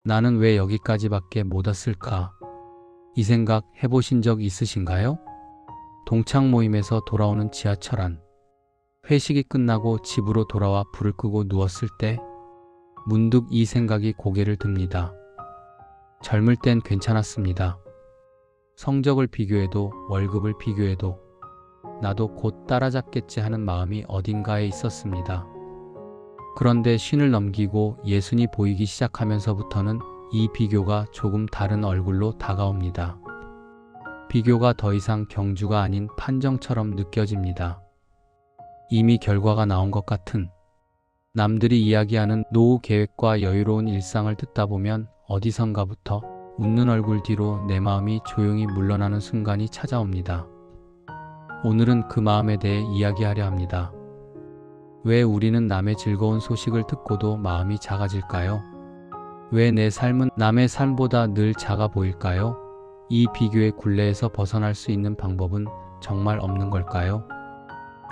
나는 왜 여기까지밖에 못 왔을까? 이 생각 해보신 적 있으신가요? 동창 모임에서 돌아오는 지하철 안. 회식이 끝나고 집으로 돌아와 불을 끄고 누웠을 때 문득 이 생각이 고개를 듭니다. 젊을 땐 괜찮았습니다. 성적을 비교해도 월급을 비교해도 나도 곧 따라잡겠지 하는 마음이 어딘가에 있었습니다. 그런데 쉰을 넘기고 예순이 보이기 시작하면서부터는 이 비교가 조금 다른 얼굴로 다가옵니다. 비교가 더 이상 경주가 아닌 판정처럼 느껴집니다. 이미 결과가 나온 것 같은, 남들이 이야기하는 노후 계획과 여유로운 일상을 듣다 보면 어디선가부터 웃는 얼굴 뒤로 내 마음이 조용히 물러나는 순간이 찾아옵니다. 오늘은 그 마음에 대해 이야기하려 합니다. 왜 우리는 남의 즐거운 소식을 듣고도 마음이 작아질까요? 왜 내 삶은 남의 삶보다 늘 작아 보일까요? 이 비교의 굴레에서 벗어날 수 있는 방법은 정말 없는 걸까요?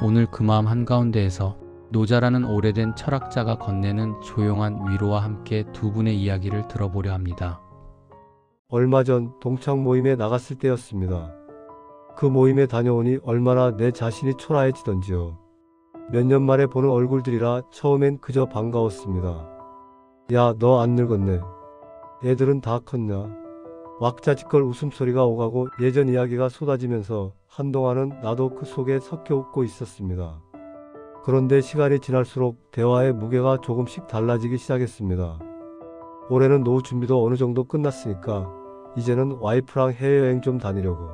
오늘 그 마음 한가운데에서 노자라는 오래된 철학자가 건네는 조용한 위로와 함께 두 분의 이야기를 들어보려 합니다. 얼마 전 동창 모임에 나갔을 때였습니다. 그 모임에 다녀오니 얼마나 내 자신이 초라해지던지요. 몇 년 만에 보는 얼굴들이라 처음엔 그저 반가웠습니다. 야, 너 안 늙었네. 애들은 다 컸냐? 왁자지껄 웃음소리가 오가고 예전 이야기가 쏟아지면서 한동안은 나도 그 속에 섞여 웃고 있었습니다. 그런데 시간이 지날수록 대화의 무게가 조금씩 달라지기 시작했습니다. 올해는 노후 준비도 어느 정도 끝났으니까 이제는 와이프랑 해외여행 좀 다니려고.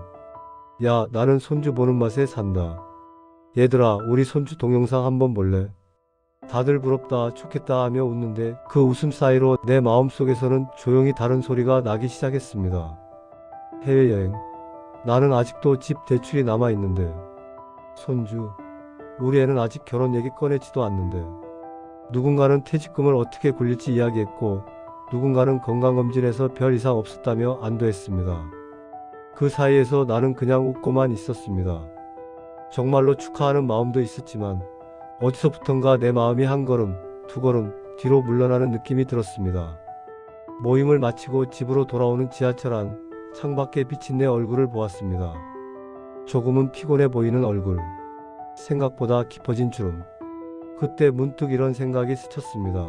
야, 나는 손주 보는 맛에 산다. 얘들아, 우리 손주 동영상 한번 볼래? 다들 부럽다, 좋겠다 하며 웃는데 그 웃음 사이로 내 마음속에서는 조용히 다른 소리가 나기 시작했습니다. 해외여행. 나는 아직도 집 대출이 남아있는데. 손주. 우리 애는 아직 결혼 얘기 꺼내지도 않는데. 누군가는 퇴직금을 어떻게 굴릴지 이야기했고 누군가는 건강검진에서 별 이상 없었다며 안도했습니다. 그 사이에서 나는 그냥 웃고만 있었습니다. 정말로 축하하는 마음도 있었지만 어디서부턴가 내 마음이 한 걸음, 두 걸음 뒤로 물러나는 느낌이 들었습니다. 모임을 마치고 집으로 돌아오는 지하철 안, 창밖에 비친 내 얼굴을 보았습니다. 조금은 피곤해 보이는 얼굴, 생각보다 깊어진 주름. 그때 문득 이런 생각이 스쳤습니다.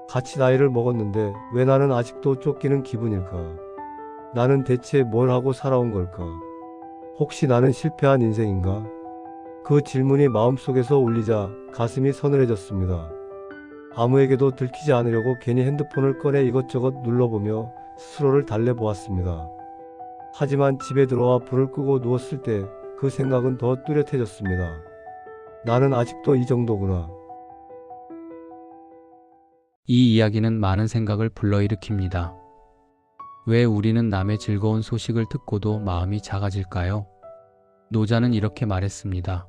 같이 나이를 먹었는데 왜 나는 아직도 쫓기는 기분일까? 나는 대체 뭘 하고 살아온 걸까? 혹시 나는 실패한 인생인가? 그 질문이 마음속에서 울리자 가슴이 서늘해졌습니다. 아무에게도 들키지 않으려고 괜히 핸드폰을 꺼내 이것저것 눌러보며 스스로를 달래보았습니다. 하지만 집에 들어와 불을 끄고 누웠을 때 그 생각은 더 뚜렷해졌습니다. 나는 아직도 이 정도구나. 이 이야기는 많은 생각을 불러일으킵니다. 왜 우리는 남의 즐거운 소식을 듣고도 마음이 작아질까요? 노자는 이렇게 말했습니다.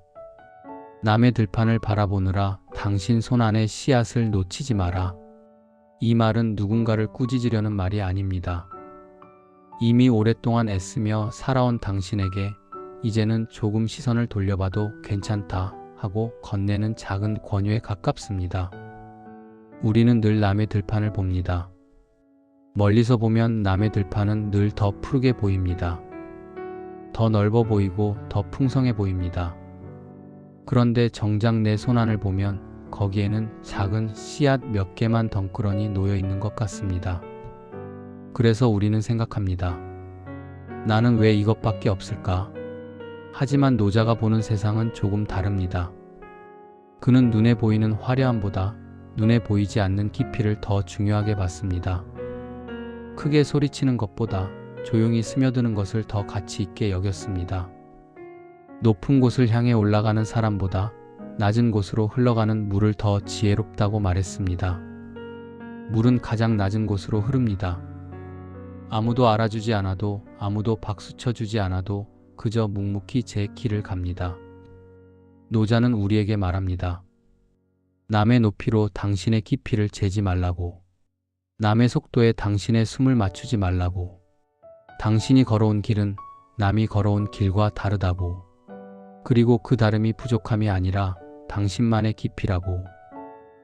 남의 들판을 바라보느라 당신 손 안에 씨앗을 놓치지 마라. 이 말은 누군가를 꾸짖으려는 말이 아닙니다. 이미 오랫동안 애쓰며 살아온 당신에게 이제는 조금 시선을 돌려봐도 괜찮다 하고 건네는 작은 권유에 가깝습니다. 우리는 늘 남의 들판을 봅니다. 멀리서 보면 남의 들판은 늘 더 푸르게 보입니다. 더 넓어 보이고 더 풍성해 보입니다. 그런데 정작 내 손안을 보면 거기에는 작은 씨앗 몇 개만 덩그러니 놓여 있는 것 같습니다. 그래서 우리는 생각합니다. 나는 왜 이것밖에 없을까? 하지만 노자가 보는 세상은 조금 다릅니다. 그는 눈에 보이는 화려함보다 눈에 보이지 않는 깊이를 더 중요하게 봤습니다. 크게 소리치는 것보다 조용히 스며드는 것을 더 가치 있게 여겼습니다. 높은 곳을 향해 올라가는 사람보다 낮은 곳으로 흘러가는 물을 더 지혜롭다고 말했습니다. 물은 가장 낮은 곳으로 흐릅니다. 아무도 알아주지 않아도, 아무도 박수쳐주지 않아도 그저 묵묵히 제 길을 갑니다. 노자는 우리에게 말합니다. 남의 높이로 당신의 깊이를 재지 말라고. 남의 속도에 당신의 숨을 맞추지 말라고. 당신이 걸어온 길은 남이 걸어온 길과 다르다고. 그리고 그 다름이 부족함이 아니라 당신만의 깊이라고.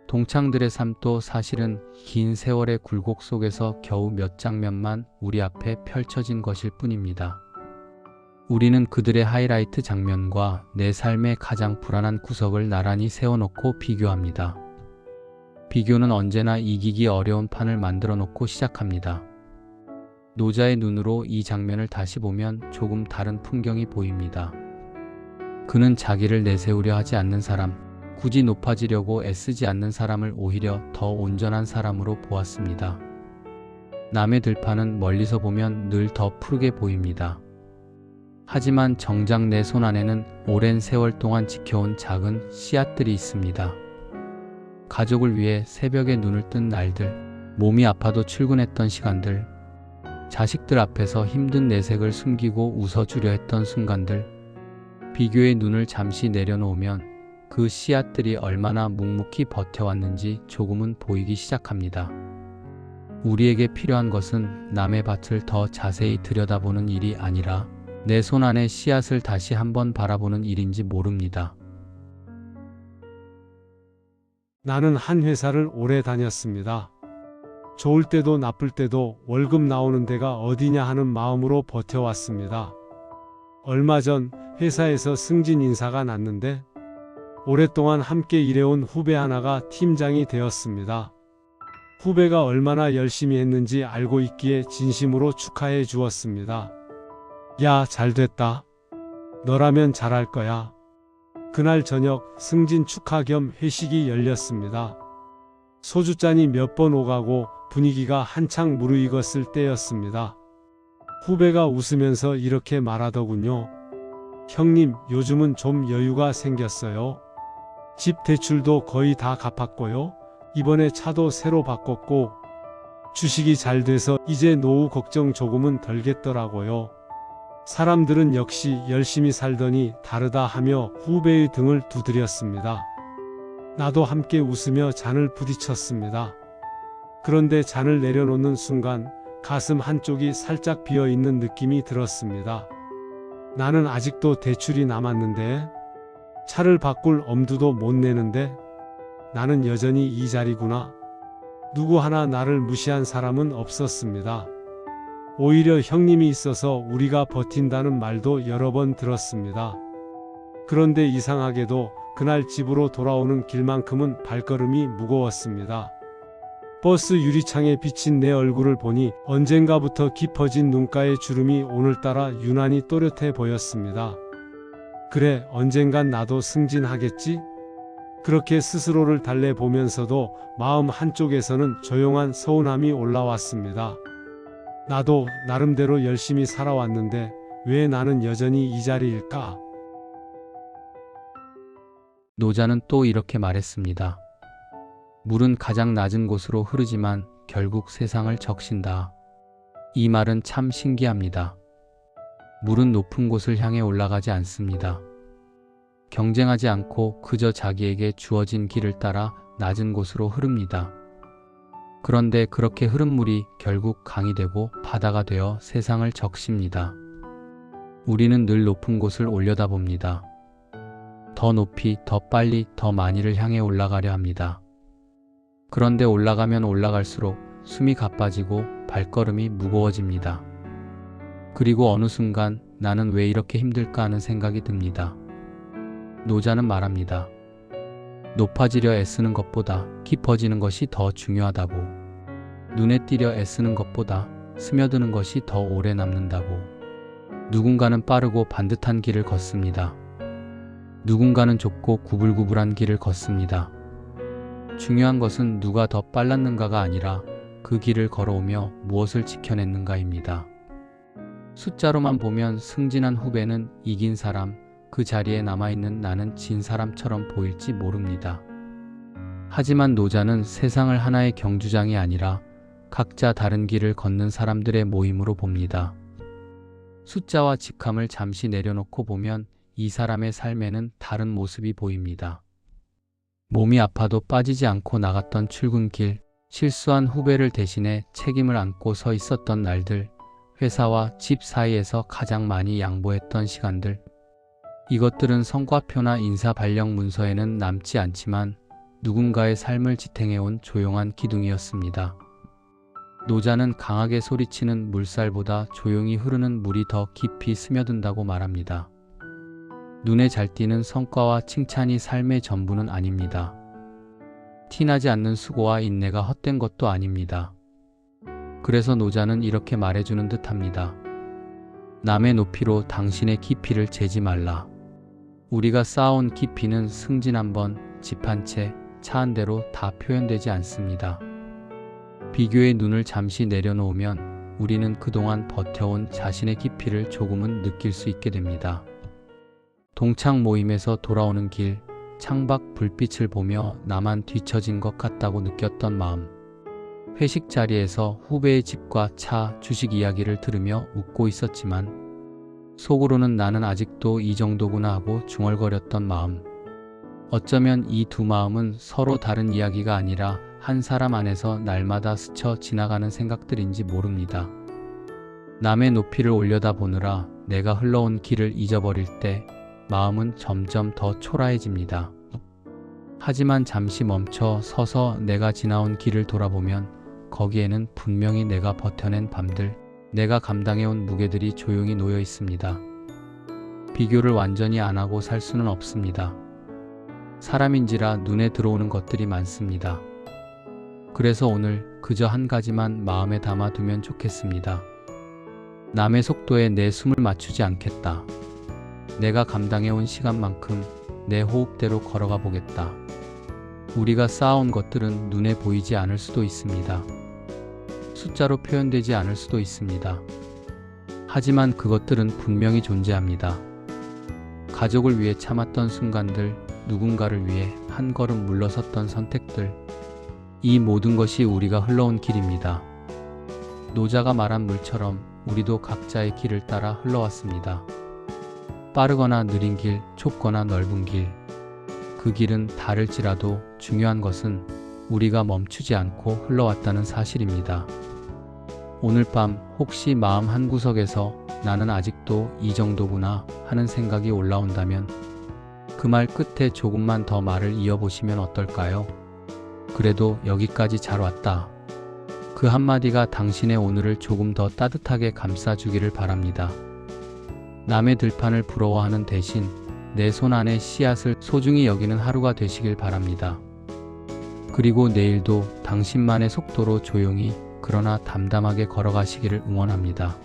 동창들의 삶도 사실은 긴 세월의 굴곡 속에서 겨우 몇 장면만 우리 앞에 펼쳐진 것일 뿐입니다. 우리는 그들의 하이라이트 장면과 내 삶의 가장 불안한 구석을 나란히 세워놓고 비교합니다. 비교는 언제나 이기기 어려운 판을 만들어 놓고 시작합니다. 노자의 눈으로 이 장면을 다시 보면 조금 다른 풍경이 보입니다. 그는 자기를 내세우려 하지 않는 사람, 굳이 높아지려고 애쓰지 않는 사람을 오히려 더 온전한 사람으로 보았습니다. 남의 들판은 멀리서 보면 늘 더 푸르게 보입니다. 하지만 정작 내 손 안에는 오랜 세월 동안 지켜온 작은 씨앗들이 있습니다. 가족을 위해 새벽에 눈을 뜬 날들, 몸이 아파도 출근했던 시간들, 자식들 앞에서 힘든 내색을 숨기고 웃어주려 했던 순간들, 비교의 눈을 잠시 내려놓으면 그 씨앗들이 얼마나 묵묵히 버텨왔는지 조금은 보이기 시작합니다. 우리에게 필요한 것은 남의 밭을 더 자세히 들여다보는 일이 아니라 내 손 안의 씨앗을 다시 한번 바라보는 일인지 모릅니다. 나는 한 회사를 오래 다녔습니다. 좋을 때도 나쁠 때도 월급 나오는 데가 어디냐 하는 마음으로 버텨왔습니다. 얼마 전 회사에서 승진 인사가 났는데 오랫동안 함께 일해온 후배 하나가 팀장이 되었습니다. 후배가 얼마나 열심히 했는지 알고 있기에 진심으로 축하해 주었습니다. 야, 잘 됐다. 너라면 잘할 거야. 그날 저녁 승진 축하 겸 회식이 열렸습니다. 소주잔이 몇 번 오가고 분위기가 한창 무르익었을 때였습니다. 후배가 웃으면서 이렇게 말하더군요. 형님, 요즘은 좀 여유가 생겼어요. 집 대출도 거의 다 갚았고요. 이번에 차도 새로 바꿨고 주식이 잘 돼서 이제 노후 걱정 조금은 덜겠더라고요. 사람들은 역시 열심히 살더니 다르다 하며 후배의 등을 두드렸습니다. 나도 함께 웃으며 잔을 부딪혔습니다. 그런데 잔을 내려놓는 순간 가슴 한쪽이 살짝 비어있는 느낌이 들었습니다. 나는 아직도 대출이 남았는데, 차를 바꿀 엄두도 못 내는데, 나는 여전히 이 자리구나. 누구 하나 나를 무시한 사람은 없었습니다. 오히려 형님이 있어서 우리가 버틴다는 말도 여러 번 들었습니다. 그런데 이상하게도 그날 집으로 돌아오는 길만큼은 발걸음이 무거웠습니다. 버스 유리창에 비친 내 얼굴을 보니 언젠가부터 깊어진 눈가의 주름이 오늘따라 유난히 또렷해 보였습니다. 그래, 언젠간 나도 승진하겠지? 그렇게 스스로를 달래보면서도 마음 한쪽에서는 조용한 서운함이 올라왔습니다. 나도 나름대로 열심히 살아왔는데 왜 나는 여전히 이 자리일까? 노자는 또 이렇게 말했습니다. 물은 가장 낮은 곳으로 흐르지만 결국 세상을 적신다. 이 말은 참 신기합니다. 물은 높은 곳을 향해 올라가지 않습니다. 경쟁하지 않고 그저 자기에게 주어진 길을 따라 낮은 곳으로 흐릅니다. 그런데 그렇게 흐른 물이 결국 강이 되고 바다가 되어 세상을 적십니다. 우리는 늘 높은 곳을 올려다봅니다. 더 높이, 더 빨리, 더 많이를 향해 올라가려 합니다. 그런데 올라가면 올라갈수록 숨이 가빠지고 발걸음이 무거워집니다. 그리고 어느 순간 나는 왜 이렇게 힘들까 하는 생각이 듭니다. 노자는 말합니다. 높아지려 애쓰는 것보다 깊어지는 것이 더 중요하다고. 눈에 띄려 애쓰는 것보다 스며드는 것이 더 오래 남는다고. 누군가는 빠르고 반듯한 길을 걷습니다. 누군가는 좁고 구불구불한 길을 걷습니다. 중요한 것은 누가 더 빨랐는가가 아니라 그 길을 걸어오며 무엇을 지켜냈는가입니다. 숫자로만 보면 승진한 후배는 이긴 사람, 그 자리에 남아있는 나는 진 사람처럼 보일지 모릅니다. 하지만 노자는 세상을 하나의 경주장이 아니라 각자 다른 길을 걷는 사람들의 모임으로 봅니다. 숫자와 직함을 잠시 내려놓고 보면 이 사람의 삶에는 다른 모습이 보입니다. 몸이 아파도 빠지지 않고 나갔던 출근길, 실수한 후배를 대신해 책임을 안고 서 있었던 날들, 회사와 집 사이에서 가장 많이 양보했던 시간들. 이것들은 성과표나 인사 발령 문서에는 남지 않지만 누군가의 삶을 지탱해온 조용한 기둥이었습니다. 노자는 강하게 소리치는 물살보다 조용히 흐르는 물이 더 깊이 스며든다고 말합니다. 눈에 잘 띄는 성과와 칭찬이 삶의 전부는 아닙니다. 티나지 않는 수고와 인내가 헛된 것도 아닙니다. 그래서 노자는 이렇게 말해주는 듯합니다. 남의 높이로 당신의 깊이를 재지 말라. 우리가 쌓아온 깊이는 승진 한 번, 집 한 채, 차 한 대로 다 표현되지 않습니다. 비교의 눈을 잠시 내려놓으면 우리는 그동안 버텨온 자신의 깊이를 조금은 느낄 수 있게 됩니다. 동창 모임에서 돌아오는 길, 창밖 불빛을 보며 나만 뒤처진 것 같다고 느꼈던 마음. 회식 자리에서 후배의 집과 차, 주식 이야기를 들으며 웃고 있었지만 속으로는 나는 아직도 이 정도구나 하고 중얼거렸던 마음. 어쩌면 이 두 마음은 서로 다른 이야기가 아니라 한 사람 안에서 날마다 스쳐 지나가는 생각들인지 모릅니다. 남의 높이를 올려다보느라 내가 흘러온 길을 잊어버릴 때 마음은 점점 더 초라해집니다. 하지만 잠시 멈춰 서서 내가 지나온 길을 돌아보면 거기에는 분명히 내가 버텨낸 밤들, 내가 감당해온 무게들이 조용히 놓여 있습니다. 비교를 완전히 안 하고 살 수는 없습니다. 사람인지라 눈에 들어오는 것들이 많습니다. 그래서 오늘 그저 한 가지만 마음에 담아두면 좋겠습니다. 남의 속도에 내 숨을 맞추지 않겠다. 내가 감당해온 시간만큼 내 호흡대로 걸어가 보겠다. 우리가 쌓아온 것들은 눈에 보이지 않을 수도 있습니다. 숫자로 표현되지 않을 수도 있습니다. 하지만 그것들은 분명히 존재합니다. 가족을 위해 참았던 순간들, 누군가를 위해 한 걸음 물러섰던 선택들, 이 모든 것이 우리가 흘러온 길입니다. 노자가 말한 물처럼 우리도 각자의 길을 따라 흘러왔습니다. 빠르거나 느린 길, 좁거나 넓은 길, 그 길은 다를지라도 중요한 것은 우리가 멈추지 않고 흘러왔다는 사실입니다. 오늘 밤 혹시 마음 한구석에서 나는 아직도 이 정도구나 하는 생각이 올라온다면 그 말 끝에 조금만 더 말을 이어보시면 어떨까요? 그래도 여기까지 잘 왔다. 그 한마디가 당신의 오늘을 조금 더 따뜻하게 감싸주기를 바랍니다. 남의 들판을 부러워하는 대신 내 손 안의 씨앗을 소중히 여기는 하루가 되시길 바랍니다. 그리고 내일도 당신만의 속도로 조용히 그러나 담담하게 걸어가시기를 응원합니다.